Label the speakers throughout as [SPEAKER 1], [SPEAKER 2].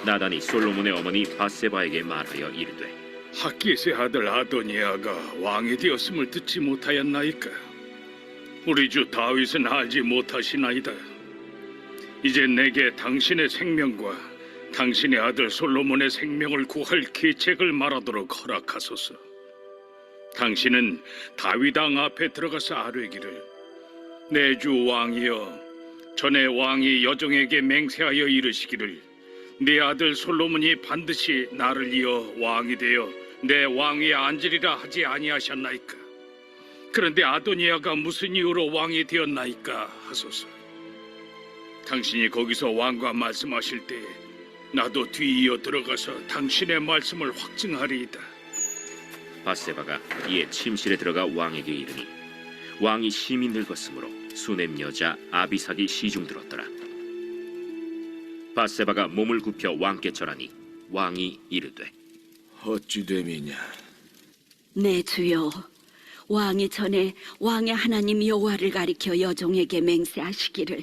[SPEAKER 1] 나단이 솔로몬의 어머니 바세바에게 말하여 이르되
[SPEAKER 2] 핫깃의 아들 아도니아가 왕이 되었음을 듣지 못하였나이까? 우리 주 다윗은 알지 못하시나이다. 이제 내게 당신의 생명과 당신의 아들 솔로몬의 생명을 구할 계책을 말하도록 허락하소서. 당신은 다윗 왕 앞에 들어가서 아뢰기를 내 주 왕이여, 전에 왕이 여종에게 맹세하여 이르시기를 네 아들 솔로몬이 반드시 나를 이어 왕이 되어 내 왕위에 앉으리라 하지 아니하셨나이까? 그런데 아도니아가 무슨 이유로 왕이 되었나이까 하소서. 당신이 거기서 왕과 말씀하실 때 나도 뒤이어 들어가서 당신의 말씀을 확증하리이다.
[SPEAKER 1] 바세바가 이에 침실에 들어가 왕에게 이르니 왕이 심히 늙었으므로 수넴 여자 아비삭이 시중 들었더라. 바세바가 몸을 굽혀 왕께 절하니 왕이 이르되
[SPEAKER 3] 어찌 됨이냐?
[SPEAKER 4] 내 주여, 왕이 전에 왕의 하나님 여호와를 가리켜 여종에게 맹세하시기를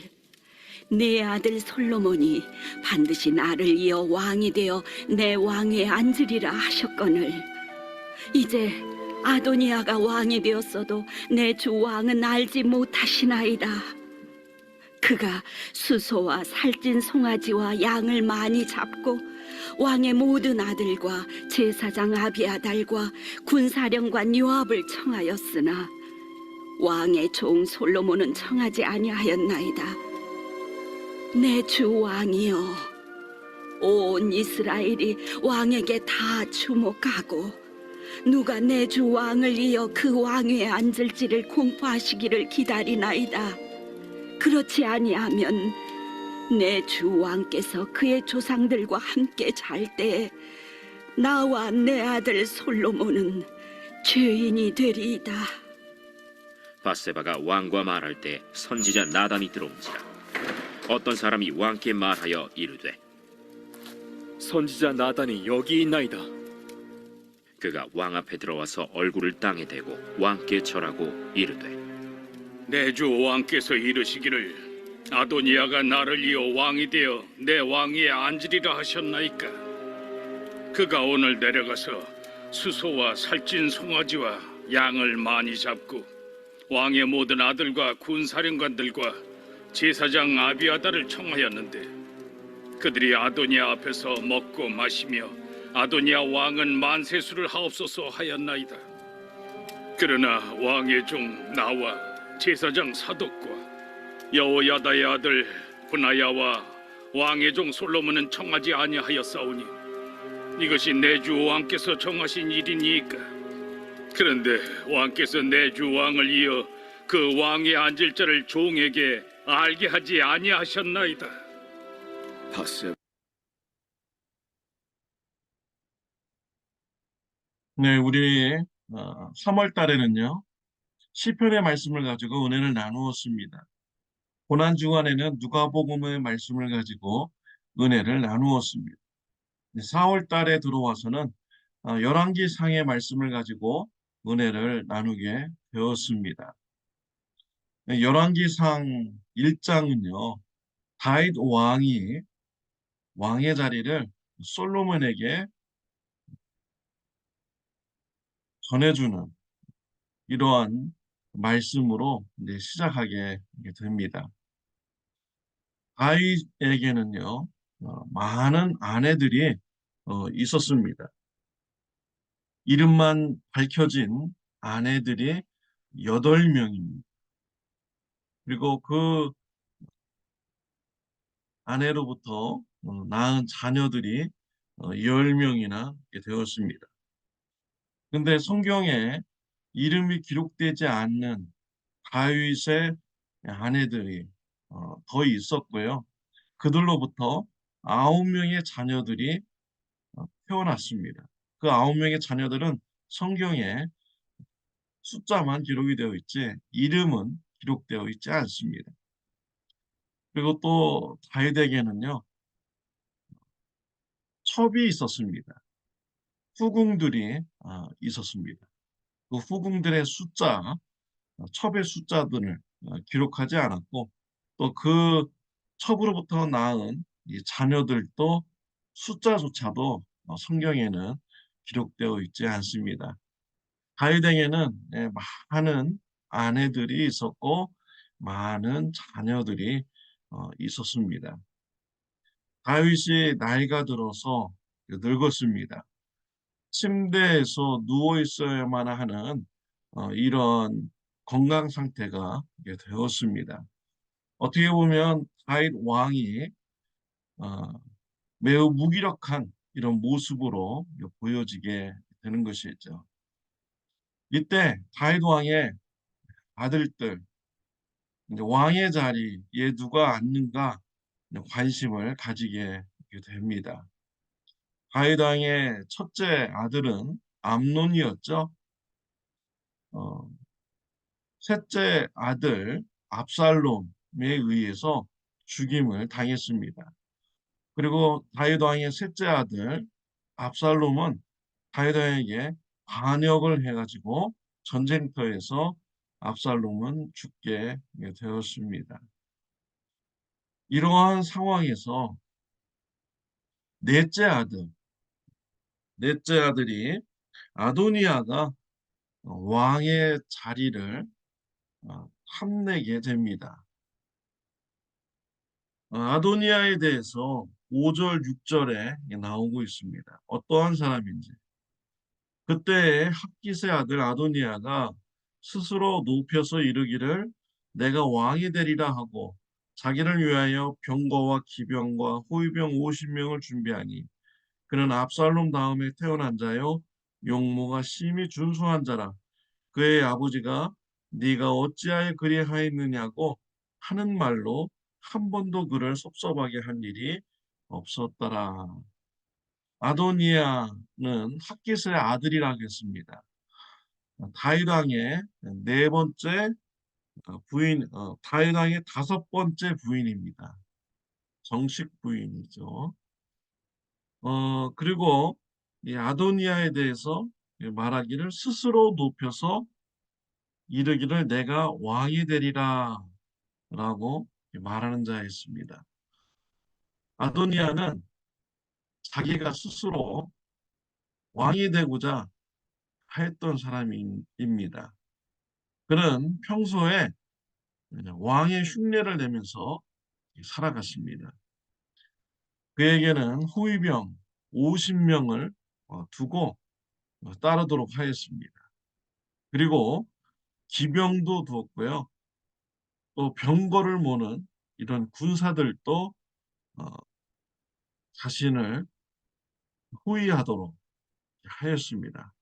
[SPEAKER 4] 네 아들 솔로몬이 반드시 나를 이어 왕이 되어 내 왕위에 앉으리라 하셨거늘 이제 아도니아가 왕이 되었어도 내 주 왕은 알지 못하시나이다. 그가 수소와 살찐 송아지와 양을 많이 잡고 왕의 모든 아들과 제사장 아비아달과 군사령관 요압을 청하였으나 왕의 종 솔로몬은 청하지 아니하였나이다. 내 주 왕이여, 온 이스라엘이 왕에게 다 주목하고 누가 내 주 왕을 이어 그 왕위에 앉을지를 공포하시기를 기다리나이다. 그렇지 아니하면 내 주 왕께서 그의 조상들과 함께 잘 때에 나와 내 아들 솔로몬은 죄인이 되리이다.
[SPEAKER 1] 바세바가 왕과 말할 때 선지자 나단이 들어온지라. 어떤 사람이 왕께 말하여 이르되
[SPEAKER 5] 선지자 나단이 여기 있나이다.
[SPEAKER 1] 그가 왕 앞에 들어와서 얼굴을 땅에 대고 왕께 절하고 이르되
[SPEAKER 2] 내 주 왕께서 이르시기를 아도니아가 나를 이어 왕이 되어 내 왕위에 앉으리라 하셨나이까? 그가 오늘 내려가서 수소와 살찐 송아지와 양을 많이 잡고 왕의 모든 아들과 군사령관들과 제사장 아비아달을 청하였는데 그들이 아도니아 앞에서 먹고 마시며 아도니아 왕은 만세수를 하옵소서 하였나이다. 그러나 왕의 종 나와 제사장 사독과 여호야다의 아들 분하야와 왕의 종 솔로몬은 청하지 아니하였사오니 이것이 내 주 왕께서 정하신 일이니까. 그런데 왕께서 내 주 왕을 이어 그 왕에 앉을 자를 종에게 알게 하지 아니하셨나이다.
[SPEAKER 3] 바세
[SPEAKER 6] 네, 우리 3월 달에는요 시편의 말씀을 가지고 은혜를 나누었습니다. 고난 주간에는 누가복음의 말씀을 가지고 은혜를 나누었습니다. 4월 달에 들어와서는 열왕기상의 말씀을 가지고 은혜를 나누게 되었습니다. 열왕기상 1장은요 다윗 왕이 왕의 자리를 솔로몬에게 전해주는 이러한 말씀으로 이제 시작하게 됩니다. 다윗에게는요 많은 아내들이 있었습니다. 이름만 밝혀진 아내들이 8명입니다. 그리고 그 아내로부터 낳은 자녀들이 10명이나 되었습니다. 근데 성경에 이름이 기록되지 않는 다윗의 아내들이 더 있었고요. 그들로부터 9명의 자녀들이 태어났습니다. 그 9명의 자녀들은 성경에 숫자만 기록이 되어 있지 이름은 기록되어 있지 않습니다. 그리고 또 다윗에게는요 첩이 있었습니다. 후궁들이 있었습니다. 그 후궁들의 숫자, 첩의 숫자들을 기록하지 않았고 또 그 첩으로부터 낳은 이 자녀들도 숫자조차도 성경에는 기록되어 있지 않습니다. 다윗에게는 많은 아내들이 있었고 많은 자녀들이 있었습니다. 다윗이 나이가 들어서 늙었습니다. 침대에서 누워 있어야만 하는 이런 건강 상태가 되었습니다. 어떻게 보면 다윗 왕이 어, 매우 무기력한 이런 모습으로 보여지게 되는 것이죠. 이때 다윗 왕의 아들들, 이제 왕의 자리에 누가 앉는가 관심을 가지게 됩니다. 다윗 왕의 첫째 아들은 암논이었죠. 어, 셋째 아들 압살롬에 의해서 죽임을 당했습니다. 그리고 다윗 왕의 셋째 아들 압살롬은 다윗 왕에게 반역을 해가지고 전쟁터에서 압살롬은 죽게 되었습니다. 이러한 상황에서 넷째 아들, 넷째 아들이 아도니아가 왕의 자리를 탐내게 됩니다. 아도니아에 대해서 5절, 6절에 나오고 있습니다. 어떠한 사람인지. 그때 학깃의 아들 아도니아가 스스로 높여서 이르기를 내가 왕이 되리라 하고 자기를 위하여 병거와 기병과 호위병 50명을 준비하니 그는 압살롬 다음에 태어난 자요 용모가 심히 준수한 자라. 그의 아버지가 네가 어찌하여 그리하였느냐고 하는 말로 한 번도 그를 섭섭하게 한 일이 없었더라. 아도니아는 학깃의 아들이라 했습니다. 다윗 왕의 네 번째 부인, 다윗 왕의 다섯 번째 부인입니다. 정식 부인이죠. 그리고 이 아도니아에 대해서 말하기를 스스로 높여서 이르기를 내가 왕이 되리라 라고 말하는 자였습니다. 아도니아는 자기가 스스로 왕이 되고자 했던 사람입니다. 그는 평소에 왕의 흉내를 내면서 살아갔습니다. 그에게는 호위병 50명을 두고 따르도록 하였습니다. 그리고 기병도 두었고요. 또 병거를 모는 이런 군사들도 어, 자신을 호위하도록 하였습니다.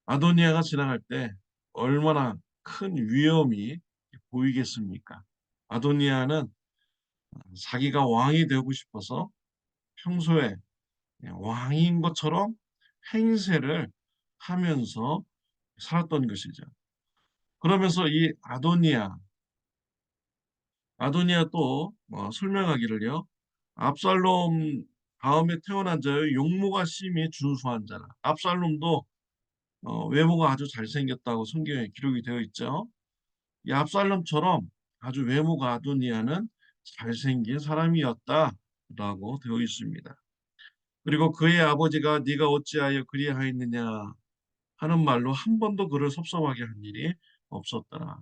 [SPEAKER 6] 아도니아가 지나갈 때 얼마나 큰 위험이 보이겠습니까? 아도니아는 자기가 왕이 되고 싶어서 평소에 왕인 것처럼 행세를 하면서 살았던 것이죠. 그러면서 이 아도니아 또 설명하기를요. 압살롬 다음에 태어난 자의 용모가 심히 준수한 자라. 압살롬도 외모가 아주 잘생겼다고 성경에 기록이 되어 있죠. 이 압살롬처럼 아주 외모가 아도니아는 잘생긴 사람이었다라고 되어 있습니다. 그리고 그의 아버지가 네가 어찌하여 그리하였느냐 하는 말로 한 번도 그를 섭섭하게 한 일이 없었더라.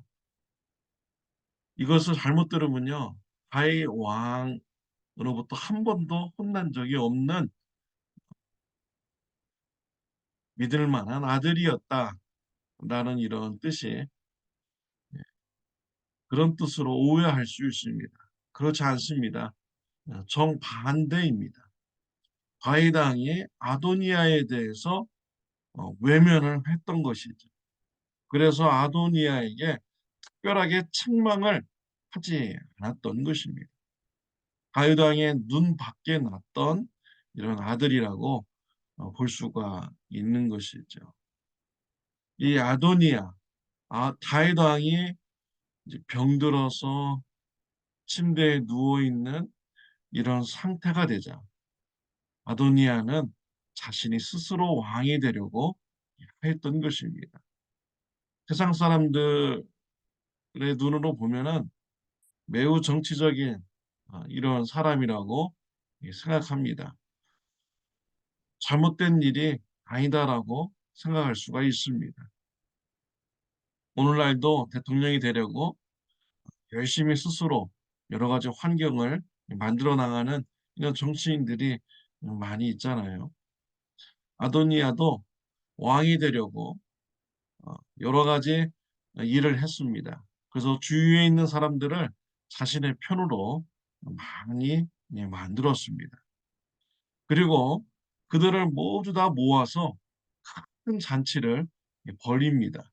[SPEAKER 6] 이것을 잘못 들으면요. 다윗 왕으로부터 한 번도 혼난 적이 없는 믿을 만한 아들이었다라는 이런 뜻이 그런 뜻으로 오해할 수 있습니다. 그렇지 않습니다. 정반대입니다. 다윗 왕이 아도니아에 대해서 외면을 했던 것이죠. 그래서 아도니아에게 특별하게 책망을 하지 않았던 것입니다. 다윗 왕의 눈 밖에 났던 이런 아들이라고 볼 수가 있는 것이죠. 이 아도니아, 다윗 왕이 이제 병들어서 침대에 누워 있는 이런 상태가 되자 아도니아는 자신이 스스로 왕이 되려고 했던 것입니다. 세상 사람들의 눈으로 보면은 매우 정치적인 이런 사람이라고 생각합니다. 잘못된 일이 아니다라고 생각할 수가 있습니다. 오늘날도 대통령이 되려고 열심히 스스로 여러 가지 환경을 만들어 나가는 이런 정치인들이 많이 있잖아요. 아도니아도 왕이 되려고 여러 가지 일을 했습니다. 그래서 주위에 있는 사람들을 자신의 편으로 많이 만들었습니다. 그리고 그들을 모두 다 모아서 큰 잔치를 벌입니다.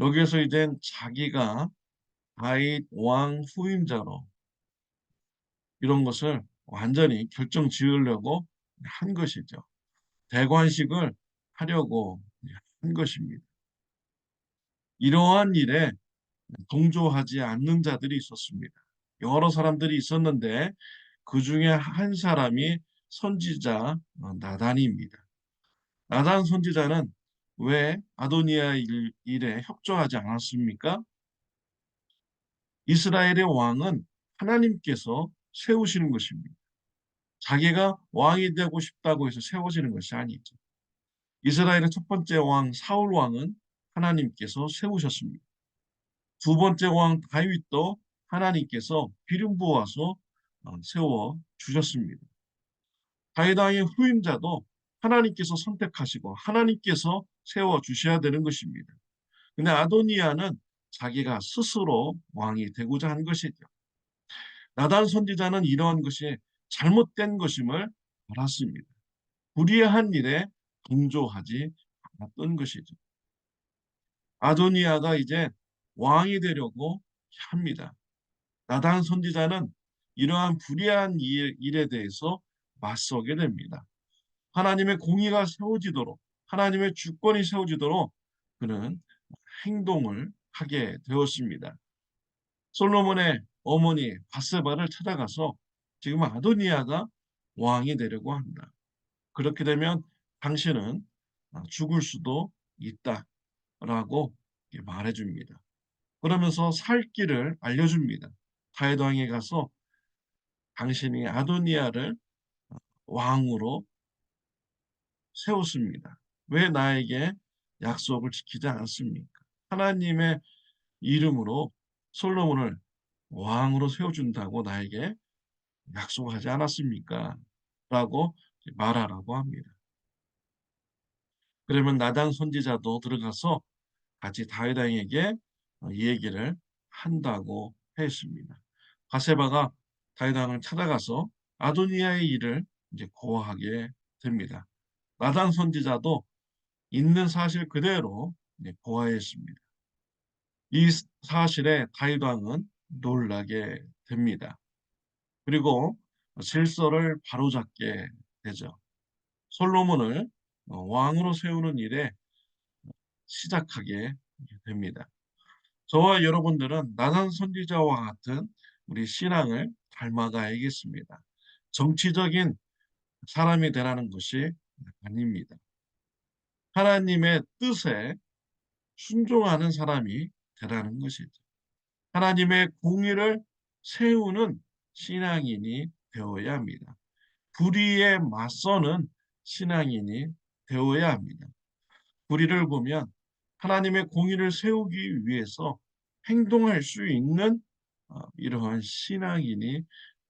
[SPEAKER 6] 여기에서 이제 자기가 다윗 왕 후임자로 이런 것을 완전히 결정 지으려고 한 것이죠. 대관식을 하려고 한 것입니다. 이러한 일에 동조하지 않는 자들이 있었습니다. 여러 사람들이 있었는데 그 중에 한 사람이 선지자 나단입니다. 나단 선지자는 왜 아도니아 일에 협조하지 않았습니까? 이스라엘의 왕은 하나님께서 세우시는 것입니다. 자기가 왕이 되고 싶다고 해서 세워지는 것이 아니죠. 이스라엘의 첫 번째 왕 사울 왕은 하나님께서 세우셨습니다. 두 번째 왕 다윗도 하나님께서 기름 부어서 세워 주셨습니다. 다윗 왕의 후임자도 하나님께서 선택하시고 하나님께서 세워 주셔야 되는 것입니다. 근데 아도니아는 자기가 스스로 왕이 되고자 한 것이죠. 나단 선지자는 이러한 것이 잘못된 것임을 알았습니다. 불의한 일에 동조하지 않았던 것이죠. 아도니아가 이제 왕이 되려고 합니다. 나단 선지자는 이러한 불의한 일에 대해서 맞서게 됩니다. 하나님의 공의가 세워지도록, 하나님의 주권이 세워지도록 그는 행동을 하게 되었습니다. 솔로몬의 어머니 바세바를 찾아가서 지금 아도니아가 왕이 되려고 한다. 그렇게 되면 당신은 죽을 수도 있다라고 말해줍니다. 그러면서 살 길을 알려줍니다. 다윗 왕에 가서 당신이 아도니아를 왕으로 세웠습니다. 왜 나에게 약속을 지키지 않았습니까? 하나님의 이름으로 솔로몬을 왕으로 세워준다고 나에게 약속하지 않았습니까? 라고 말하라고 합니다. 그러면 나단 선지자도 들어가서 같이 다윗 왕에게 이 얘기를 한다고 했습니다. 바세바가 다윗 왕을 찾아가서 아도니아의 일을 이제 고하게 됩니다. 나단 선지자도 있는 사실 그대로 고하했습니다. 이 사실에 다윗 왕은 놀라게 됩니다. 그리고 질서를 바로잡게 되죠. 솔로몬을 왕으로 세우는 일에 시작하게 됩니다. 저와 여러분들은 나단 선지자와 같은 우리 신앙을 닮아가야겠습니다. 정치적인 사람이 되라는 것이 아닙니다. 하나님의 뜻에 순종하는 사람이 되라는 것이죠. 하나님의 공의를 세우는 신앙인이 되어야 합니다. 불의에 맞서는 신앙인이 되어야 합니다. 불의를 보면 하나님의 공의를 세우기 위해서 행동할 수 있는 이러한 신앙인이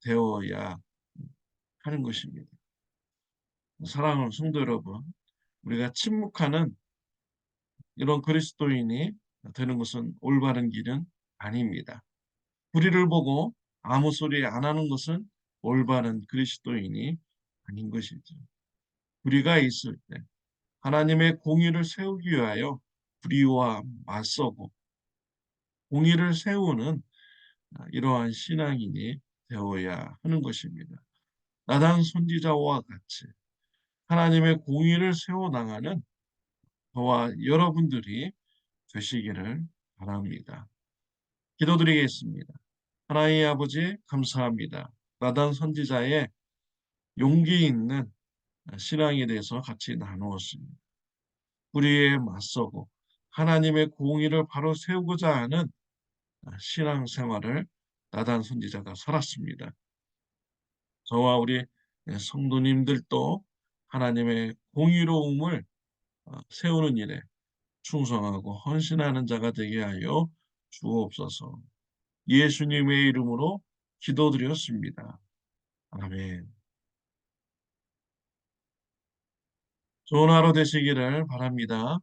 [SPEAKER 6] 되어야 하는 것입니다. 사랑하는 성도 여러분, 우리가 침묵하는 이런 그리스도인이 되는 것은 올바른 길은 아닙니다. 불의를 보고 아무 소리 안 하는 것은 올바른 그리스도인이 아닌 것이죠. 불의가 있을 때 하나님의 공의를 세우기 위하여 불의와 맞서고 공의를 세우는 이러한 신앙인이 되어야 하는 것입니다. 나단 선지자와 같이 하나님의 공의를 세워나가는 저와 여러분들이 되시기를 바랍니다. 기도드리겠습니다. 하나님의 아버지 감사합니다. 나단 선지자의 용기 있는 신앙에 대해서 같이 나누었습니다. 불의에 맞서고 하나님의 공의를 바로 세우고자 하는 신앙생활을 나단 선지자가 살았습니다. 저와 우리 성도님들도 하나님의 공의로움을 세우는 일에 충성하고 헌신하는 자가 되게 하여 주옵소서. 예수님의 이름으로 기도드렸습니다. 아멘. 좋은 하루 되시기를 바랍니다.